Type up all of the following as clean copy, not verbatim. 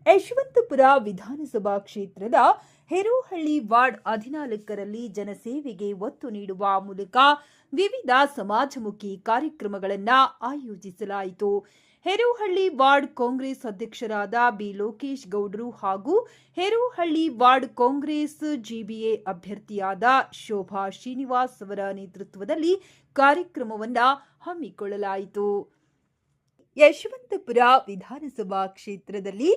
ಯಶವಂತಪುರ ವಿಧಾನಸಭಾ ಕ್ಷೇತ್ರದ ಹೇರೋಹಳ್ಳಿ ವಾರ್ಡ್ 14ರಲ್ಲಿ ಜನಸೇವೆಗೆ ಒತ್ತು ನೀಡುವ ಮೂಲಕ ವಿವಿಧ ಸಮಾಜಮುಖಿ ಕಾರ್ಯಕ್ರಮಗಳನ್ನು ಆಯೋಜಿಸಲಾಯಿತು. ಹೇರೋಹಳ್ಳಿ ವಾರ್ಡ್ ಕಾಂಗ್ರೆಸ್ ಅಧ್ಯಕ್ಷರಾದ ಬಿ ಲೋಕೇಶ್ ಗೌಡ್ರು ಹಾಗೂ ಹೇರೋಹಳ್ಳಿ ವಾರ್ಡ್ ಕಾಂಗ್ರೆಸ್ ಜಿಬಿಎ ಅಭ್ಯರ್ಥಿಯಾದ ಶೋಭಾ ಶ್ರೀನಿವಾಸ್ ಅವರ ನೇತೃತ್ವದಲ್ಲಿ ಕಾರ್ಯಕ್ರಮವನ್ನು ಹಮ್ಮಿಕೊಳ್ಳಲಾಯಿತು. ಯಶವಂತಪುರ ವಿಧಾನಸಭಾ ಕ್ಷೇತ್ರದಲ್ಲಿ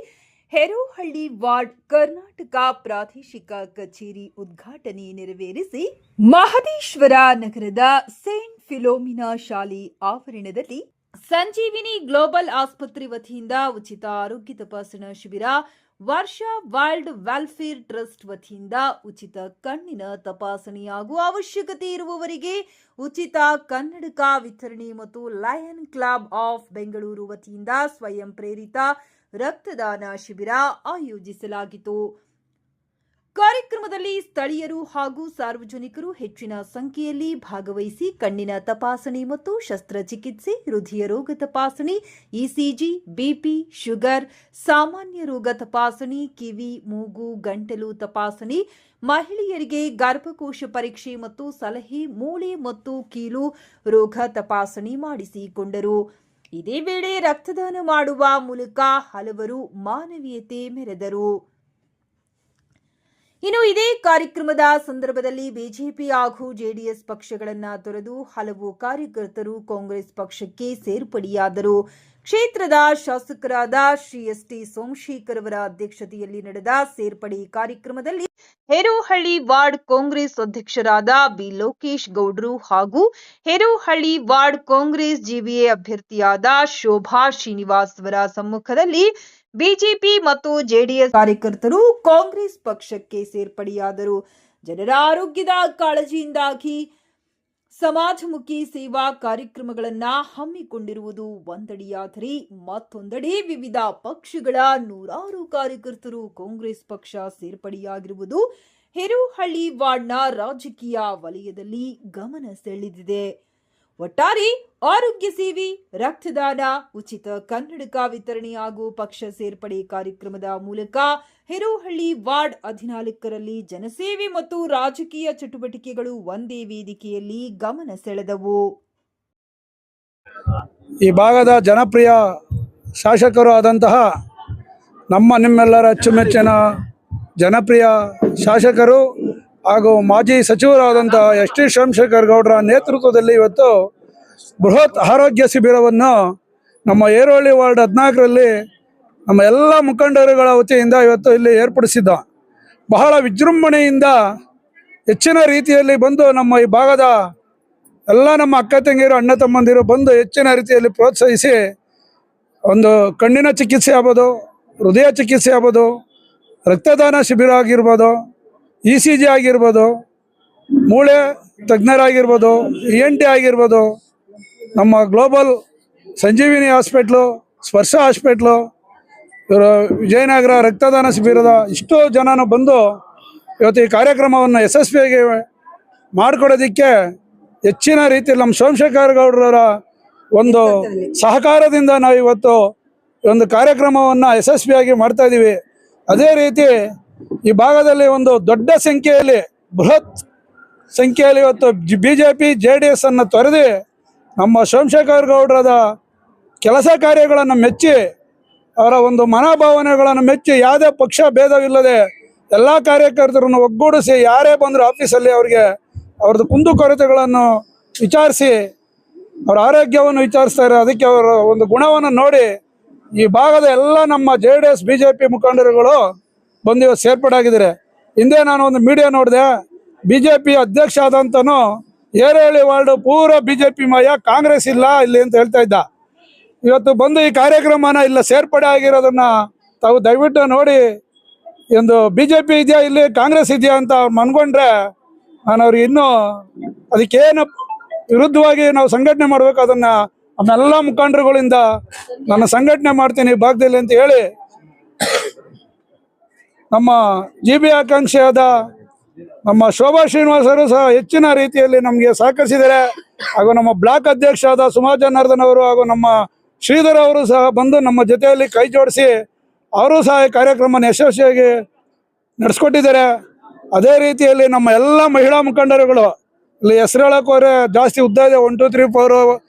ಹೇರೋಹಳ್ಳಿ ವಾರ್ಡ್ ಕರ್ನಾಟಕ ಪ್ರಾದೇಶಿಕ ಕಚೇರಿ ಉದ್ಘಾಟನೆ ನೆರವೇರಿಸಿ ಮಹದೇಶ್ವರ ನಗರದ ಸೇಂಟ್ ಫಿಲೋಮಿನಾ ಶಾಲೆ ಆವರಣದಲ್ಲಿ ಸಂಜೀವಿನಿ ಗ್ಲೋಬಲ್ ಆಸ್ಪತ್ರೆ ವತಿಯಿಂದ ಉಚಿತ ಆರೋಗ್ಯ ತಪಾಸಣಾ ಶಿಬಿರ, ವರ್ಷ ವೈಲ್ಡ್ ವೆಲ್ಫೇರ್ ಟ್ರಸ್ಟ್ ವತಿಯಿಂದ ಉಚಿತ ಕಣ್ಣಿನ ತಪಾಸಣೆ ಹಾಗೂ ಅವಶ್ಯಕತೆ ಇರುವವರಿಗೆ ಉಚಿತ ಕನ್ನಡಕ ವಿತರಣೆ ಮತ್ತು ಲಯನ್ ಕ್ಲಬ್ ಆಫ್ ಬೆಂಗಳೂರು ವತಿಯಿಂದ ಸ್ವಯಂ ಪ್ರೇರಿತ ರಕ್ತದಾನ ಶಿಬಿರ ಆಯೋಜಿಸಲಾಗಿತ್ತು. ಕಾರ್ಯಕ್ರಮದಲ್ಲಿ ಸ್ಥಳೀಯರು ಹಾಗೂ ಸಾರ್ವಜನಿಕರು ಹೆಚ್ಚಿನ ಸಂಖ್ಯೆಯಲ್ಲಿ ಭಾಗವಹಿಸಿ ಕಣ್ಣಿನ ತಪಾಸಣೆ ಮತ್ತು ಶಸ್ತ್ರಚಿಕಿತ್ಸೆ, ಹೃದಯ ರೋಗ ತಪಾಸಣೆ, ಇಸಿಜಿ, ಬಿಪಿ, ಶುಗರ್, ಸಾಮಾನ್ಯ ರೋಗ ತಪಾಸಣೆ, ಕಿವಿ, ಮೂಗು, ಗಂಟಲು ತಪಾಸಣೆ, ಮಹಿಳೆಯರಿಗೆ ಗರ್ಭಕೋಶ ಪರೀಕ್ಷೆ ಮತ್ತು ಸಲಹೆ, ಮೂಳೆ ಮತ್ತು ಕೀಲು ರೋಗ ತಪಾಸಣೆ ಮಾಡಿಸಿಕೊಂಡರು. ಇದೇ ವೇಳೆ ರಕ್ತದಾನ ಮಾಡುವ ಮೂಲಕ ಹಲವರು ಮಾನವೀಯತೆ ಮೆರೆದರು. ಇನ್ನು ಇದೇ ಕಾರ್ಯಕ್ರಮದ ಸಂದರ್ಭದಲ್ಲಿ ಬಿಜೆಪಿ ಹಾಗೂ ಜೆಡಿಎಸ್ ಪಕ್ಷಗಳನ್ನು ತೊರೆದು ಹಲವು ಕಾರ್ಯಕರ್ತರು ಕಾಂಗ್ರೆಸ್ ಪಕ್ಷಕ್ಕೆ ಸೇರ್ಪಡೆಯಾದರು. ಕ್ಷೇತ್ರದ ಶಾಸಕರಾದ ಶ್ರೀ ಎಸ್.ಟಿ. ಸೋಮಶೇಖರ್ ಅವರ ಅಧ್ಯಕ್ಷತೆಯಲ್ಲಿ ನಡೆದ ಸೇರ್ಪಡೆ ಕಾರ್ಯಕ್ರಮದಲ್ಲಿ ಹೇರೋಹಳ್ಳಿ ವಾರ್ಡ್ ಕಾಂಗ್ರೆಸ್ ಅಧ್ಯಕ್ಷರಾದ ಬಿ ಲೋಕೇಶ್ ಗೌಡ್ರು ಹಾಗೂ ಹೇರೋಹಳ್ಳಿ ವಾರ್ಡ್ ಕಾಂಗ್ರೆಸ್ ಜಿಬಿಎ ಅಭ್ಯರ್ಥಿಯಾದ ಶೋಭಾ ಶ್ರೀನಿವಾಸ್ ಅವರ ಸಮ್ಮುಖದಲ್ಲಿ ಬಿಜೆಪಿ ಮತ್ತು ಜೆಡಿಎಸ್ ಕಾರ್ಯಕರ್ತರು ಕಾಂಗ್ರೆಸ್ ಪಕ್ಷಕ್ಕೆ ಸೇರ್ಪಡೆಯಾದರು. ಜನರ ಆರೋಗ್ಯದ ಕಾಳಜಿಯಿಂದಾಗಿ ಸಮಾಜಮುಖಿ ಸೇವಾ ಕಾರ್ಯಕ್ರಮಗಳನ್ನು ಹಮ್ಮಿಕೊಂಡಿರುವುದು ಒಂದೆಡೆಯಾದರೆ, ಮತ್ತೊಂದೆಡೆ ವಿವಿಧ ಪಕ್ಷಗಳ ನೂರಾರು ಕಾರ್ಯಕರ್ತರು ಕಾಂಗ್ರೆಸ್ ಪಕ್ಷ ಸೇರ್ಪಡೆಯಾಗಿರುವುದು ಹೇರೋಹಳ್ಳಿ ವಾರ್ಡ್ನ ರಾಜಕೀಯ ವಲಯದಲ್ಲಿ ಗಮನ ಸೆಳೆದಿದೆ. ಒಟ್ಟಾರೆ ಆರೋಗ್ಯ ಸೇವೆ, ರಕ್ತದಾನ, ಉಚಿತ ಕನ್ನಡಕ ವಿತರಣೆ ಹಾಗೂ ಪಕ್ಷ ಸೇರ್ಪಡೆ ಕಾರ್ಯಕ್ರಮದ ಮೂಲಕ ಹೇರೋಹಳ್ಳಿ ವಾರ್ಡ್ 14ರಲ್ಲಿ ಜನಸೇವೆ ಮತ್ತು ರಾಜಕೀಯ ಚಟುವಟಿಕೆಗಳು ಒಂದೇ ವೇದಿಕೆಯಲ್ಲಿ ಗಮನ ಸೆಳೆದವು. ಈ ಭಾಗದ ಜನಪ್ರಿಯ ಶಾಸಕರು ಆದಂತಹ ನಿಮ್ಮೆಲ್ಲರ ಅಚ್ಚುಮೆಚ್ಚಿನ ಜನಪ್ರಿಯ ಶಾಸಕರು ಹಾಗೂ ಮಾಜಿ ಸಚಿವರಾದಂತಹ ಎಸ್.ಟಿ. ಸೋಮಶೇಖರ್ ಗೌಡರ ನೇತೃತ್ವದಲ್ಲಿ ಇವತ್ತು ಬೃಹತ್ ಆರೋಗ್ಯ ಶಿಬಿರವನ್ನು ನಮ್ಮ ಹೇರೋಹಳ್ಳಿ ವಾರ್ಡ್ 14ರಲ್ಲಿ ನಮ್ಮ ಎಲ್ಲ ಮುಖಂಡರುಗಳ ವತಿಯಿಂದ ಇವತ್ತು ಇಲ್ಲಿ ಏರ್ಪಡಿಸಿದ್ದ. ಬಹಳ ವಿಜೃಂಭಣೆಯಿಂದ ಹೆಚ್ಚಿನ ರೀತಿಯಲ್ಲಿ ಬಂದು ನಮ್ಮ ಈ ಭಾಗದ ಎಲ್ಲ ನಮ್ಮ ಅಕ್ಕ ತಂಗಿಯರು, ಅಣ್ಣ ತಮ್ಮಂದಿರು ಬಂದು ಹೆಚ್ಚಿನ ರೀತಿಯಲ್ಲಿ ಪ್ರೋತ್ಸಾಹಿಸಿ ಒಂದು ಕಣ್ಣಿನ ಚಿಕಿತ್ಸೆ ಆಗ್ಬೋದು, ಹೃದಯ ಚಿಕಿತ್ಸೆ ಆಗ್ಬೋದು, ರಕ್ತದಾನ ಶಿಬಿರ ಆಗಿರ್ಬೋದು, ಇಸಿಜಿ ಆಗಿರ್ಬೋದು, ಮೂಳೆ ತಜ್ಞರಾಗಿರ್ಬೋದು, ENT ಆಗಿರ್ಬೋದು, ನಮ್ಮ ಗ್ಲೋಬಲ್ ಸಂಜೀವಿನಿ ಹಾಸ್ಪಿಟ್ಲು, ಸ್ಪರ್ಶ ಹಾಸ್ಪಿಟ್ಲು, ಇವರು ವಿಜಯನಗರ ರಕ್ತದಾನ ಶಿಬಿರದ ಇಷ್ಟೋ ಜನನು ಬಂದು ಇವತ್ತು ಈ ಕಾರ್ಯಕ್ರಮವನ್ನು ಯಶಸ್ವಿಯಾಗಿ ಮಾಡಿಕೊಡೋದಕ್ಕೆ ಹೆಚ್ಚಿನ ರೀತಿಯಲ್ಲಿ ನಮ್ಮ ಸೋಮಶೇಖರ್ ಗೌಡರ ಒಂದು ಸಹಕಾರದಿಂದ ನಾವು ಇವತ್ತು ಒಂದು ಕಾರ್ಯಕ್ರಮವನ್ನು ಯಶಸ್ವಿಯಾಗಿ ಮಾಡ್ತಾ ಇದ್ದೀವಿ. ಅದೇ ರೀತಿ ಈ ಭಾಗದಲ್ಲಿ ಒಂದು ದೊಡ್ಡ ಸಂಖ್ಯೆಯಲ್ಲಿ, ಬೃಹತ್ ಸಂಖ್ಯೆಯಲ್ಲಿ ಇವತ್ತು ಬಿಜೆಪಿ JDS ಅನ್ನು ತೊರೆದು ನಮ್ಮ ಸೋಮಶೇಖರ್ ಗೌಡರದ ಕೆಲಸ ಕಾರ್ಯಗಳನ್ನು ಮೆಚ್ಚಿ, ಅವರ ಒಂದು ಮನೋಭಾವನೆಗಳನ್ನು ಮೆಚ್ಚಿ, ಯಾವುದೇ ಪಕ್ಷ ಭೇದವಿಲ್ಲದೆ ಎಲ್ಲ ಕಾರ್ಯಕರ್ತರನ್ನು ಒಗ್ಗೂಡಿಸಿ ಯಾರೇ ಬಂದರೂ ಆಫೀಸಲ್ಲಿ ಅವ್ರದ್ದು ಕುಂದುಕೊರತೆಗಳನ್ನು ವಿಚಾರಿಸಿ ಅವರ ಆರೋಗ್ಯವನ್ನು ವಿಚಾರಿಸ್ತಾರೆ. ಅದಕ್ಕೆ ಅವರ ಒಂದು ಗುಣವನ್ನು ನೋಡಿ ಈ ಭಾಗದ ಎಲ್ಲ ನಮ್ಮ JDS BJP ಮುಖಂಡರುಗಳು ಬಂದು ಸೇರ್ಪಡೆ ಆಗಿದ್ದಾರೆ. ಹಿಂದೆ ನಾನು ಒಂದು ಮೀಡಿಯಾ ನೋಡಿದೆ, BJP ಅಧ್ಯಕ್ಷ ಆದಂತನು ಹೇರೋಹಳ್ಳಿ ವಾರ್ಡ್ ಪೂರ BJP ಮಯ, ಕಾಂಗ್ರೆಸ್ ಇಲ್ಲ ಇಲ್ಲಿ ಅಂತ ಹೇಳ್ತಾ ಇದ್ದ. ಇವತ್ತು ಬಂದು ಈ ಕಾರ್ಯಕ್ರಮನ ಇಲ್ಲ ಸೇರ್ಪಡೆ ಆಗಿರೋದನ್ನ ತಾವು ದಯವಿಟ್ಟು ನೋಡಿ, ಒಂದು BJP ಇದೆಯಾ ಇಲ್ಲಿ ಕಾಂಗ್ರೆಸ್ ಇದೆಯಾ ಅಂತ ಅವ್ರು ಅನ್ಕೊಂಡ್ರೆ ನಾನು ಅವ್ರಿಗೆ ಇನ್ನೂ ಅದಕ್ಕೇನು ವಿರುದ್ಧವಾಗಿ ನಾವು ಸಂಘಟನೆ ಮಾಡಬೇಕು, ಅದನ್ನ ನಮ್ಮೆಲ್ಲ ಮುಖಂಡರುಗಳಿಂದ ನಾನು ಸಂಘಟನೆ ಮಾಡ್ತೀನಿ ಈ ಭಾಗದಲ್ಲಿ ಅಂತ ಹೇಳಿ, ನಮ್ಮ GB ಆಕಾಂಕ್ಷಿಯಾದ ನಮ್ಮ ಶೋಭಾ ಶ್ರೀನಿವಾಸರು ಸಹ ಹೆಚ್ಚಿನ ರೀತಿಯಲ್ಲಿ ನಮಗೆ ಸಹಕರಿಸಿದ್ದಾರೆ. ಹಾಗೂ ನಮ್ಮ ಬ್ಲಾಕ್ ಅಧ್ಯಕ್ಷರಾದ ಸುಮಾ ಜನಾರ್ದನ್ ಅವರು ಹಾಗೂ ನಮ್ಮ ಶ್ರೀಧರ್ ಅವರು ಸಹ ಬಂದು ನಮ್ಮ ಜೊತೆಯಲ್ಲಿ ಕೈ ಜೋಡಿಸಿ ಅವರು ಸಹ ಈ ಕಾರ್ಯಕ್ರಮನ ಯಶಸ್ವಿಯಾಗಿ ನಡೆಸ್ಕೊಟ್ಟಿದ್ದಾರೆ. ಅದೇ ರೀತಿಯಲ್ಲಿ ನಮ್ಮ ಎಲ್ಲ ಮಹಿಳಾ ಮುಖಂಡರುಗಳು, ಇಲ್ಲಿ ಹೆಸರು ಹೇಳೋಕೆ ಹೋದ್ರೆ ಜಾಸ್ತಿ ಉದ್ದ ಇದೆ, 1 2 3 4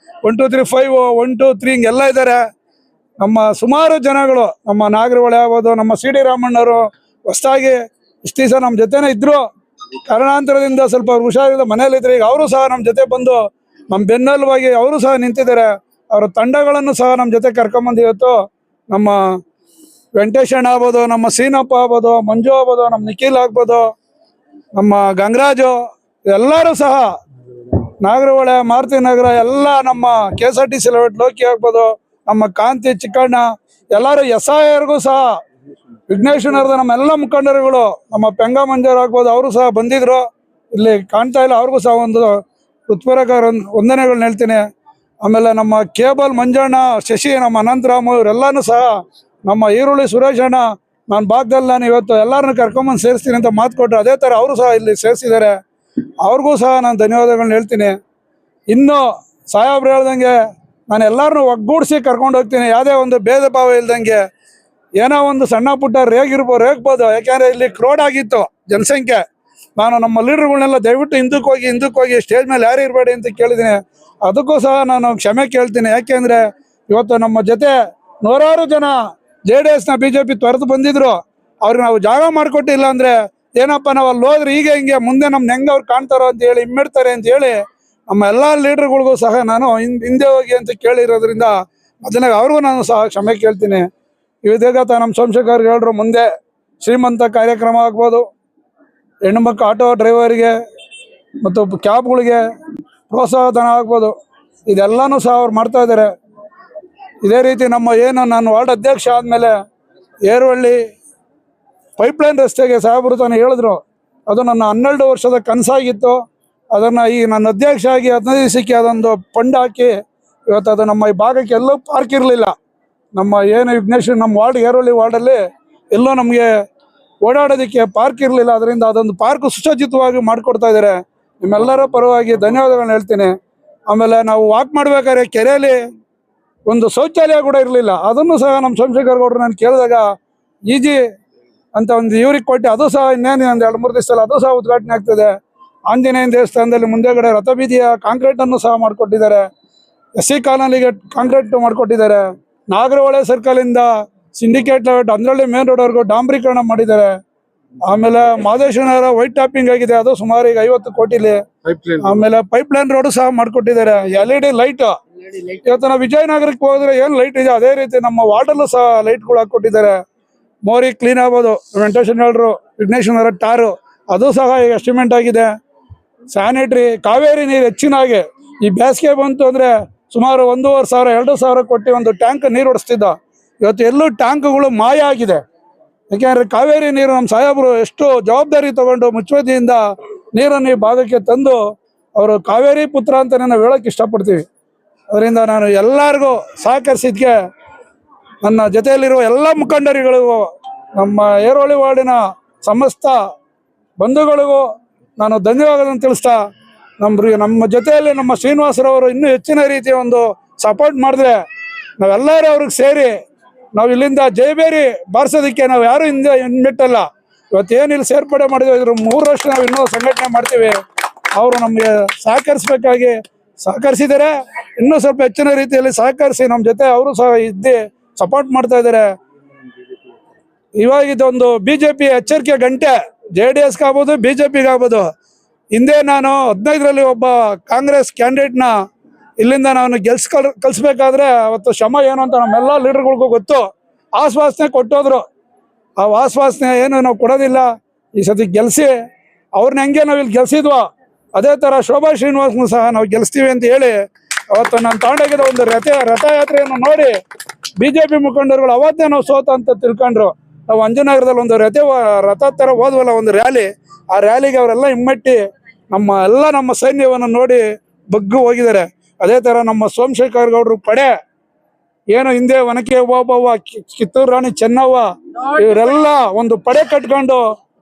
1 2 3 5 1 2 3 ಹಿಂಗೆಲ್ಲ ಇದ್ದಾರೆ. ನಮ್ಮ ಸುಮಾರು ಜನಗಳು, ನಮ್ಮ ನಾಗರಹೊಳೆ ಆಗ್ಬೋದು, ನಮ್ಮ ಸಿ ಡಿ ರಾಮಣ್ಣವರು ಹೊಸದಾಗಿ ಇಷ್ಟು ದಿವಸ ನಮ್ಮ ಜೊತೆನೇ ಇದ್ರು, ಕಾರಣಾಂತರದಿಂದ ಸ್ವಲ್ಪ ಹುಷಾರಿಲ್ಲ ಮನೇಲಿದ್ರೆ, ಈಗ ಅವರು ಸಹ ನಮ್ಮ ಜೊತೆ ಬಂದು ನಮ್ಮ ಬೆನ್ನೆಲುಬಾಗಿ ಅವರು ಸಹ ನಿಂತಿದ್ದಾರೆ. ಅವರ ತಂಡಗಳನ್ನು ಸಹ ನಮ್ಮ ಜೊತೆ ಕರ್ಕೊಂಬಂದು ಇವತ್ತು ನಮ್ಮ ವೆಂಕಟೇಶಣ್ಣ ಆಗ್ಬೋದು, ನಮ್ಮ ಸೀನಪ್ಪ ಆಗ್ಬೋದು, ಮಂಜು ಆಗ್ಬೋದು, ನಮ್ಮ ನಿಖಿಲ್ ಆಗ್ಬೋದು, ನಮ್ಮ ಗಂಗರಾಜು, ಎಲ್ಲರೂ ಸಹ ನಾಗರಹೊಳೆ, ಮಾರುತಿ ನಗರ, ಎಲ್ಲ ನಮ್ಮ KSRTC ಲೋಕಿ ಆಗ್ಬೋದು, ನಮ್ಮ ಕಾಂತಿ ಚಿಕ್ಕಣ್ಣ, ಎಲ್ಲರೂ SIRಗೂ ಸಹ ವಿಘ್ನೇಶ್ವರದ ನಮ್ಮೆಲ್ಲ ಮುಖಂಡರುಗಳು, ನಮ್ಮ ಪೆಂಗ ಮಂಜರ್ ಆಗ್ಬೋದು, ಅವರು ಸಹ ಬಂದಿದ್ರು. ಇಲ್ಲಿ ಕಾಣ್ತಾ ಇಲ್ಲ, ಅವ್ರಿಗೂ ಸಹ ಒಂದು ಹೃತ್ಪೂರ್ವಕ ವಂದನೆಗಳನ್ನ ಹೇಳ್ತೀನಿ. ಆಮೇಲೆ ನಮ್ಮ ಕೇಬಲ್ ಮಂಜಣ್ಣ, ಶಶಿ, ನಮ್ಮ ಅನಂತರಾಮು, ಇವರೆಲ್ಲನೂ ಸಹ, ನಮ್ಮ ಈರುಳ್ಳಿ ಸುರೇಶ್ ಅಣ್ಣ, ನಾನು ಭಾಗದಲ್ಲಿ ನಾನು ಇವತ್ತು ಎಲ್ಲರನ್ನೂ ಕರ್ಕೊಂಬಂದು ಸೇರಿಸ್ತೀನಿ ಅಂತ ಮಾತು ಕೊಟ್ಟರು. ಅದೇ ಥರ ಅವರು ಸಹ ಇಲ್ಲಿ ಸೇರಿಸಿದ್ದಾರೆ. ಅವ್ರಿಗೂ ಸಹ ನಾನು ಧನ್ಯವಾದಗಳನ್ನ ಹೇಳ್ತೀನಿ. ಇನ್ನು ಸಾಹೇಬ್ರು ಹೇಳ್ದಂಗೆ ನಾನು ಎಲ್ಲರನ್ನೂ ಒಗ್ಗೂಡಿಸಿ ಕರ್ಕೊಂಡು ಹೋಗ್ತೀನಿ, ಯಾವುದೇ ಒಂದು ಭೇದ ಭಾವ ಇಲ್ದಂಗೆ. ಏನೋ ಒಂದು ಸಣ್ಣ ಪುಟ್ಟ ರೇಗ್ಬೋದು, ಯಾಕೆಂದರೆ ಇಲ್ಲಿ ಕ್ರೋಡ್ ಆಗಿತ್ತು ಜನಸಂಖ್ಯೆ. ನಾನು ನಮ್ಮ ಲೀಡರ್ಗಳನ್ನೆಲ್ಲ ದಯವಿಟ್ಟು ಹಿಂದಕ್ಕೆ ಹೋಗಿ ಸ್ಟೇಜ್ ಮೇಲೆ ಯಾರು ಇರಬೇಡಿ ಅಂತ ಕೇಳಿದ್ದೀನಿ. ಅದಕ್ಕೂ ಸಹ ನಾನು ಕ್ಷಮೆ ಕೇಳ್ತೀನಿ. ಯಾಕೆಂದರೆ ಇವತ್ತು ನಮ್ಮ ಜೊತೆ ನೂರಾರು ಜನ JDSನ BJP ತೊರೆದು ಬಂದಿದ್ರು, ಅವ್ರಿಗೆ ನಾವು ಜಾಗ ಮಾಡಿಕೊಟ್ಟಿಲ್ಲ ಅಂದರೆ ಏನಪ್ಪ, ನಾವು ಅಲ್ಲಿ ಹೋದ್ರೆ ಈಗ ಹಿಂಗೆ ಮುಂದೆ ನಮ್ಗೆ ಹೆಂಗೆ ಅವ್ರು ಕಾಣ್ತಾರೋ ಅಂತ ಹೇಳಿ ಇಮ್ಮಿಡ್ತಾರೆ ಅಂತ ಹೇಳಿ ನಮ್ಮ ಎಲ್ಲ ಲೀಡರ್ಗಳಿಗೂ ಸಹ ನಾನು ಹಿಂದೆ ಹೋಗಿ ಅಂತ ಕೇಳಿರೋದ್ರಿಂದ ಮೊದಲನೇ ಅವ್ರಿಗೂ ನಾನು ಸಹ ಕ್ಷಮೆ ಕೇಳ್ತೀನಿ. ಇವಾಗ ನಮ್ಮ ಸೋಮಶೇಖರ್ ಹೇಳಿದ್ರು, ಮುಂದೆ ಶ್ರೀಮಂತ ಕಾರ್ಯಕ್ರಮ ಆಗ್ಬೋದು, ಹೆಣ್ಣುಮಕ್ಳು ಆಟೋ ಡ್ರೈವರಿಗೆ ಮತ್ತು ಕ್ಯಾಬ್ಗಳಿಗೆ ಪ್ರೋತ್ಸಾಹ ಧನ ಆಗ್ಬೋದು, ಇದೆಲ್ಲನೂ ಸಹ ಅವ್ರು ಮಾಡ್ತಾ ಇದ್ದಾರೆ. ಇದೇ ರೀತಿ ನಮ್ಮ ಏನು ನಾನು ವಾರ್ಡ್ ಅಧ್ಯಕ್ಷ ಆದಮೇಲೆ ಏರುವಳ್ಳಿ ಪೈಪ್ಲೈನ್ ರಸ್ತೆಗೆ ಸಾಹೇಬರು ತಾನು ಹೇಳಿದ್ರು, ಅದು ನನ್ನ 12 ವರ್ಷದ ಕನಸಾಗಿತ್ತು. ಅದನ್ನು ಈ ನನ್ನ ಅಧ್ಯಕ್ಷ ಆಗಿ 15 ದಿವಸಕ್ಕೆ ಅದೊಂದು ಫಂಡ್ ಹಾಕಿ ಇವತ್ತು ಅದು ನಮ್ಮ ಈ ಭಾಗಕ್ಕೆ ಎಲ್ಲೂ ಪಾರ್ಕ್ ಇರಲಿಲ್ಲ. ನಮ್ಮ ಏನು ವಿಘ್ನೇಶ್ ನಮ್ಮ ವಾರ್ಡ್ ಏರುವಳ್ಳಿ ವಾರ್ಡಲ್ಲಿ ಎಲ್ಲೂ ನಮಗೆ ಓಡಾಡೋದಕ್ಕೆ ಪಾರ್ಕ್ ಇರಲಿಲ್ಲ. ಅದರಿಂದ ಅದೊಂದು ಪಾರ್ಕ್ ಸುಸಜ್ಜಿತವಾಗಿ ಮಾಡಿಕೊಡ್ತಾ ಇದ್ದಾರೆ. ನಿಮ್ಮೆಲ್ಲರ ಪರವಾಗಿ ಧನ್ಯವಾದಗಳನ್ನ ಹೇಳ್ತೀನಿ. ಆಮೇಲೆ ನಾವು ವಾಕ್ ಮಾಡಬೇಕಾದ್ರೆ ಕೆರೆಯಲ್ಲಿ ಒಂದು ಶೌಚಾಲಯ ಕೂಡ ಇರಲಿಲ್ಲ. ಅದನ್ನು ಸಹ ನಮ್ಮ ಸೋಮಶೇಖರ್ ಗೌಡರು ನಾನು ಕೇಳಿದಾಗ ಈಜಿ ಅಂತ ಒಂದು ಇವ್ರಿಗೆ ಕೊಟ್ಟು, ಅದು ಸಹ ಇನ್ನೇನು ಒಂದು 2-3 ದಿವಸದಲ್ಲಿ ಅದು ಸಹ ಉದ್ಘಾಟನೆ ಆಗ್ತದೆ. ಆಂಜನೇಯನ ದೇವಸ್ಥಾನದಲ್ಲಿ ಮುಂದೆಗಡೆ ರಥಬೀದಿಯ ಕಾಂಕ್ರೀಟನ್ನು ಸಹ ಮಾಡಿಕೊಟ್ಟಿದ್ದಾರೆ. SC ಕಾಲೋನಿಗೆ ಕಾಂಕ್ರೀಟ್ ಮಾಡಿಕೊಟ್ಟಿದ್ದಾರೆ. ನಾಗರಹೊಳೆ ಸರ್ಕಲಿಂದ ಸಿಂಡಿಕೇಟ್ ಲೇಔಟ್ ಅಂದ್ರಳ್ಳಿ ಮೇನ್ ರೋಡ್ವರೆಗೂ ಡಾಂಬರೀಕರಣ ಮಾಡಿದ್ದಾರೆ. ಆಮೇಲೆ ಮಾದೇಶ್ವರ ವೈಟ್ ಟಾಪಿಂಗ್ ಆಗಿದೆ, ಅದು ಸುಮಾರು ಈಗ 50 ಕೋಟಿಲಿ. ಆಮೇಲೆ ಪೈಪ್ಲೈನ್ ರೋಡ್ ಸಹ ಮಾಡಿಕೊಟ್ಟಿದ್ದಾರೆ. LED ಲೈಟ್, ಇವತ್ತು ನಾವು ವಿಜಯನಗರಕ್ಕೆ ಹೋದ್ರೆ ಏನು ಲೈಟ್ ಇದೆ, ಅದೇ ರೀತಿ ನಮ್ಮ ವಾರ್ಡಲ್ಲೂ ಸಹ ಲೈಟ್ಗಳು ಹಾಕ್ಕೊಟ್ಟಿದ್ದಾರೆ. ಮೋರಿ ಕ್ಲೀನ್ ಆಗ್ಬೋದು, ವೆಂಕಟೇಶನ್ ಹೇಳಿದ್ರು, ವಿಘ್ನೇಶ್ವರ ಟಾರು ಅದು ಸಹ ಈಗ ಎಸ್ಟಿಮೇಟ್ ಆಗಿದೆ. ಸ್ಯಾನಿಟ್ರಿ, ಕಾವೇರಿ ನೀರು ಹೆಚ್ಚಿನಾಗೆ ಈ ಬೇಸಿಗೆ ಬಂತು ಅಂದರೆ ಸುಮಾರು 1,500 2,000 ಕೊಟ್ಟು ಒಂದು ಟ್ಯಾಂಕ್ ನೀರು ಹೊಡಿಸ್ತಿದ್ದ. ಇವತ್ತು ಎಲ್ಲೂ ಟ್ಯಾಂಕ್ಗಳು ಮಾಯ ಆಗಿದೆ. ಯಾಕೆಂದರೆ ಕಾವೇರಿ ನೀರು ನಮ್ಮ ಸಾಹೇಬರು ಎಷ್ಟು ಜವಾಬ್ದಾರಿ ತಗೊಂಡು ಮುಚ್ಚುವದಿಯಿಂದ ನೀರನ್ನು ಈ ಭಾಗಕ್ಕೆ ತಂದು ಅವರು ಕಾವೇರಿ ಪುತ್ರ ಅಂತ ನಾವು ಹೇಳೋಕ್ಕೆ ಇಷ್ಟಪಡ್ತೀವಿ. ಅದರಿಂದ ನಾನು ಎಲ್ಲರಿಗೂ ಸಹಕರಿಸಿದ್ಕೆ ನನ್ನ ಜೊತೆಯಲ್ಲಿರುವ ಎಲ್ಲ ಮುಖಂಡರುಗಳಿಗೂ, ನಮ್ಮ ಏರೋಳಿ ವಾರ್ಡಿನ ಸಮಸ್ತ ಬಂಧುಗಳಿಗೂ ನಾನು ಧನ್ಯವಾದಗಳನ್ನು ತಿಳಿಸ್ತಾ, ನಮ್ಮ ಜೊತೆಯಲ್ಲಿ ನಮ್ಮ ಶ್ರೀನಿವಾಸರವರು ಇನ್ನೂ ಹೆಚ್ಚಿನ ರೀತಿಯ ಒಂದು ಸಪೋರ್ಟ್ ಮಾಡಿದ್ರೆ ನಾವೆಲ್ಲರೂ ಅವ್ರಿಗೆ ಸೇರಿ ನಾವು ಇಲ್ಲಿಂದ ಜಯಬೇರಿ ಬಾರಿಸೋದಕ್ಕೆ ನಾವು ಯಾರು ಹಿಂದಿಟ್ಟಲ್ಲ. ಇವತ್ತೇನು ಇಲ್ಲಿ ಸೇರ್ಪಡೆ ಮಾಡಿದ್ವಿ, ಇದ್ರ 3 ವರ್ಷ ನಾವು ಇನ್ನೂ ಸಂಘಟನೆ ಮಾಡ್ತೀವಿ. ಅವರು ನಮಗೆ ಸಹಕರಿಸಿದ್ದಾರೆ. ಇನ್ನೂ ಸ್ವಲ್ಪ ಹೆಚ್ಚಿನ ರೀತಿಯಲ್ಲಿ ಸಹಕರಿಸಿ ನಮ್ಮ ಜೊತೆ ಅವರು ಸಹ ಇದ್ದು ಸಪೋರ್ಟ್ ಮಾಡ್ತಾ ಇದ್ದಾರೆ. ಇವಾಗ ಇದೊಂದು BJP ಎಚ್ಚರಿಕೆ ಗಂಟೆ, JDSಗೆ ಆಗ್ಬೋದು, BJPಗೆ ಆಗ್ಬೋದು. ಹಿಂದೆ ನಾನು 15ರಲ್ಲಿ ಒಬ್ಬ ಕಾಂಗ್ರೆಸ್ ಕ್ಯಾಂಡಿಡೇಟ್ನ ಇಲ್ಲಿಂದ ನಾನು ಕಳಿಸ್ಬೇಕಾದ್ರೆ ಅವತ್ತು ಶ್ರಮ ಏನು ಅಂತ ನಮ್ಮೆಲ್ಲ ಲೀಡರ್ಗಳಿಗೂ ಗೊತ್ತು. ಆಶ್ವಾಸನೆ ಕೊಟ್ಟೋದ್ರು. ಆ ಆಶ್ವಾಸನೆ ಏನು ನಾವು ಕೊಡೋದಿಲ್ಲ. ಈ ಸತಿ ಗೆಲ್ಲಿಸಿ ಅವ್ರನ್ನ ಹೆಂಗೆ ನಾವು ಇಲ್ಲಿ ಗೆಲ್ಸಿದ್ವೋ ಅದೇ ಥರ ಶೋಭಾ ಶ್ರೀನಿವಾಸ್ನು ಸಹ ನಾವು ಗೆಲ್ಲಿಸ್ತೀವಿ ಅಂತ ಹೇಳಿ ಅವತ್ತು ನಾನು ತಗೊಂಡೋಗಿದ್ದ ಒಂದು ರಥಯಾತ್ರೆಯನ್ನು ನೋಡಿ BJP ಮುಖಂಡರುಗಳು ಅವತ್ತೇ ನಾವು ಸೋತ ಅಂತ ತಿಳ್ಕೊಂಡ್ರು. ನಾವು ಅಂಜನಗರದಲ್ಲಿ ಒಂದು ರಥ ಥರ ಹೋದ್ವಲ್ಲ, ಒಂದು ರ್ಯಾಲಿ, ಆ ರ್ಯಾಲಿಗೆ ಅವರೆಲ್ಲ ಹಿಮ್ಮೆಟ್ಟಿ ನಮ್ಮ ಸೈನ್ಯವನ್ನು ನೋಡಿ ಬಗ್ಗು ಹೋಗಿದ್ದಾರೆ. ಅದೇ ಥರ ನಮ್ಮ ಸೋಮಶೇಖರ್ ಗೌಡರು ಪಡೆ ಏನು ಹಿಂದೆ ಒನಕೆ ಓಬವ್ವ, ಕಿತ್ತೂರು ರಾಣಿ ಚೆನ್ನವ್ವ ಇವರೆಲ್ಲ ಒಂದು ಪಡೆ ಕಟ್ಕೊಂಡು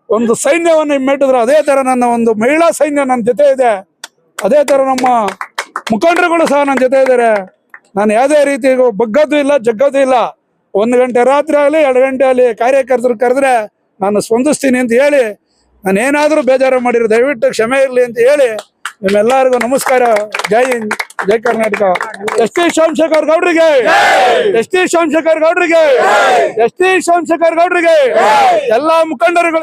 ಒಂದು ಸೈನ್ಯವನ್ನು ಹಿಮ್ಮೆಟ್ಟಿದ್ರು. ಅದೇ ಥರ ನನ್ನ ಒಂದು ಮಹಿಳಾ ಸೈನ್ಯ ನನ್ನ ಜೊತೆ ಇದೆ. ಅದೇ ಥರ ನಮ್ಮ ಮುಖಂಡರುಗಳು ಸಹ ನನ್ನ ಜೊತೆ ಇದ್ದಾರೆ. ನಾನು ಯಾವುದೇ ರೀತಿ ಬಗ್ಗದ್ದು ಇಲ್ಲ, ಜಗ್ಗದ್ದು ಇಲ್ಲ. 1 ಗಂಟೆ ರಾತ್ರಿ ಆಗಲಿ 2 ಗಂಟೆ ಆಗಲಿ ಕಾರ್ಯಕರ್ತರು ಕರೆದ್ರೆ ನಾನು ಸ್ಪಂದಿಸ್ತೀನಿ ಅಂತ ಹೇಳಿ, ನಾನು ಏನಾದರೂ ಬೇಜಾರು ಮಾಡಿರೋ ದಯವಿಟ್ಟು ಕ್ಷಮೆ ಇರಲಿ ಅಂತ ಹೇಳಿ ನಿಮ್ಮೆಲ್ಲರಿಗೂ ನಮಸ್ಕಾರ. ಜೈ ಹಿಂದ್, ಜೈ ಕರ್ನಾಟಕ. ಎಸ್ ಟಿ ಸೋಮಶೇಖರ್ ಗೌಡ್ರಿಗೆ, ಎಸ್ ಟಿ ಸೋಮಶೇಖರ್ ಗೌಡ್ರಿಗೆ, ಎಸ್ ಟಿ ಸೋಮಶೇಖರ್ ಗೌಡ್ರಿಗೆ, ಎಲ್ಲಾ ಮುಖಂಡರುಗಳು